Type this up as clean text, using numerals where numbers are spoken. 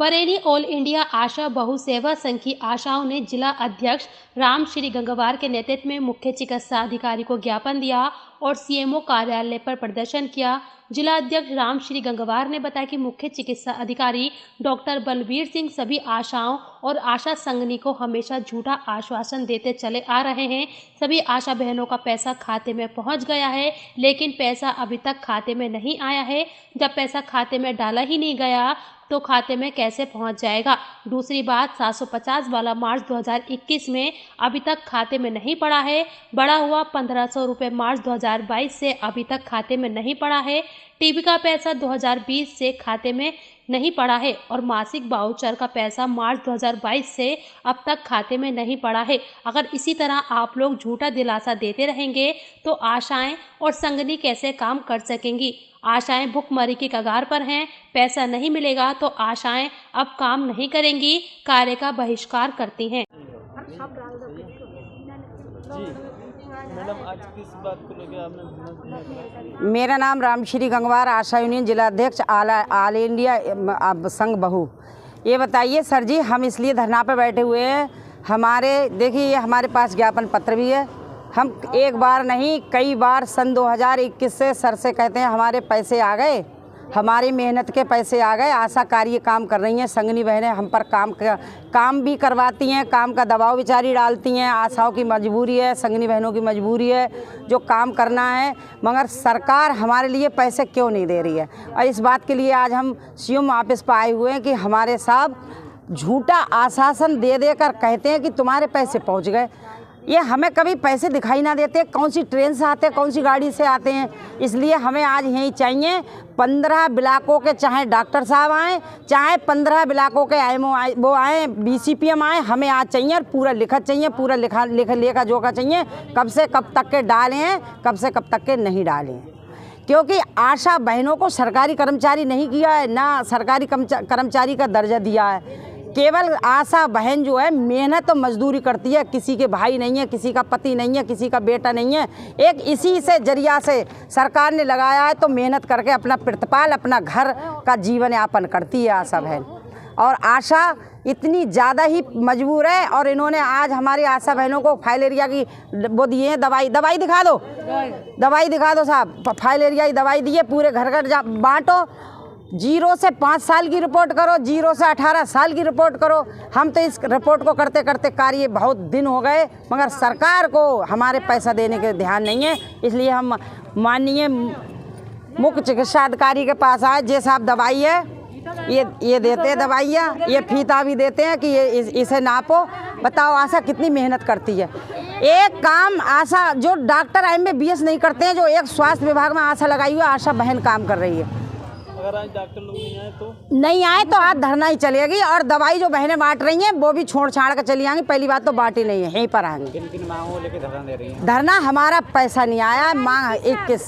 Bareilly all India आशा बहु सेवा संघ की आशाओं ने जिला अध्यक्ष रामश्री गंगवार के नेतृत्व में मुख्य चिकित्सा अधिकारी को ज्ञापन दिया और सीएमओ कार्यालय पर प्रदर्शन किया। जिला अध्यक्ष रामश्री गंगवार ने बताया कि मुख्य चिकित्सा अधिकारी डॉक्टर बलबीर सिंह सभी आशाओं और आशा संघनी को हमेशा झूठा आश्वासन देते चले आ रहे हैं। सभी आशा बहनों का पैसा खाते में पहुंच गया है, लेकिन पैसा अभी तक खाते में नहीं आया है। जब पैसा खाते में डाला ही नहीं गया तो खाते में कैसे पहुंच जाएगा। दूसरी बात, 750 वाला मार्च 2021 में अभी तक खाते में नहीं पड़ा है। बढ़ा हुआ 1500 रुपये मार्च 2022 से अभी तक खाते में नहीं पड़ा है। टीबी का पैसा 2020 से खाते में नहीं पड़ा है और मासिक वाउचर का पैसा मार्च 2022 से अब तक खाते में नहीं पड़ा है। अगर इसी तरह आप लोग झूठा दिलासा देते रहेंगे तो आशाएं और संगनी कैसे काम कर सकेंगी। आशाएं भुखमरी की कगार पर हैं। पैसा नहीं मिलेगा तो आशाएं अब काम नहीं करेंगी, कार्य का बहिष्कार करती हैं। मैडम, आज किस बात को लेकर आपने? मेरा नाम रामश्री गंगवार, आशा यूनियन जिला अध्यक्ष ऑल इंडिया संघ बहु। ये बताइए सर जी, हम इसलिए धरना पे बैठे हुए हैं। देखिए, ये हमारे पास ज्ञापन पत्र भी है। हम एक बार नहीं कई बार सन 2021 से सर से कहते हैं हमारे पैसे आ गए, हमारी मेहनत के पैसे आ गए। आशा कार्य काम कर रही हैं, संगनी बहनें हम पर काम भी करवाती हैं, काम का दबाव बेचारी डालती हैं। आशाओं की मजबूरी है, संगनी बहनों की मजबूरी है जो काम करना है, मगर सरकार हमारे लिए पैसे क्यों नहीं दे रही है। और इस बात के लिए आज हम सीएम ऑफिस पर आए हुए हैं कि हमारे साहब झूठा आश्वासन दे देकर कहते हैं कि तुम्हारे पैसे पहुँच गए। ये हमें कभी पैसे दिखाई ना देते, कौन सी ट्रेन से आते हैं, कौन सी गाड़ी से आते हैं। इसलिए हमें आज यही चाहिए 15 ब्लॉकों के चाहे डॉक्टर साहब आएँ, चाहे 15 ब्लॉकों के वो आएँ, BCPM आएँ, हमें आज चाहिए और पूरा लिखा चाहिए, पूरा लेखा जोखा चाहिए। कब से कब तक के डाले हैं, कब से कब तक के नहीं डाले हैं। क्योंकि आशा बहनों को सरकारी कर्मचारी नहीं किया है, ना सरकारी कर्मचारी का दर्जा दिया है। केवल आशा बहन जो है मेहनत और मजदूरी करती है, किसी के भाई नहीं है, किसी का पति नहीं है, किसी का बेटा नहीं है। एक इसी से जरिया से सरकार ने लगाया है, तो मेहनत करके अपना प्रतिपाल, अपना घर का जीवन यापन करती है आशा बहन। और आशा इतनी ज़्यादा ही मजबूर है। और इन्होंने आज हमारी आशा बहनों को फाइलेरिया की वो दिए हैं, दवाई दिखा दो साहब। फाइलेरिया की दवाई दी है, पूरे घर घर बांटो। 0 से 5 साल की रिपोर्ट करो, 0 से 18 साल की रिपोर्ट करो। हम तो इस रिपोर्ट को करते करते कार्य बहुत दिन हो गए, मगर सरकार को हमारे पैसा देने के ध्यान नहीं है। इसलिए हम माननीय मुख्य चिकित्सा अधिकारी के पास आए। जे साहब दवाई है, ये देते हैं दवाइयाँ, ये फीता भी देते हैं कि ये इसे नापो। बताओ आशा कितनी मेहनत करती है। एक काम आशा जो डॉक्टर MBBS नहीं करते हैं, जो एक स्वास्थ्य विभाग में आशा लगाई हुई आशा बहन काम कर रही है। अगर आज डॉक्टर लोग नहीं आए तो आज धरना ही चलेगी। और दवाई जो बहनें बांट रही हैं वो भी छोड़ छाड़ कर चली आएंगी। पहली बात तो बांटी नहीं है, यहीं पर आएंगे। किन मांगों लेके धरना दे रही हैं? धरना हमारा पैसा नहीं आया, मांग 21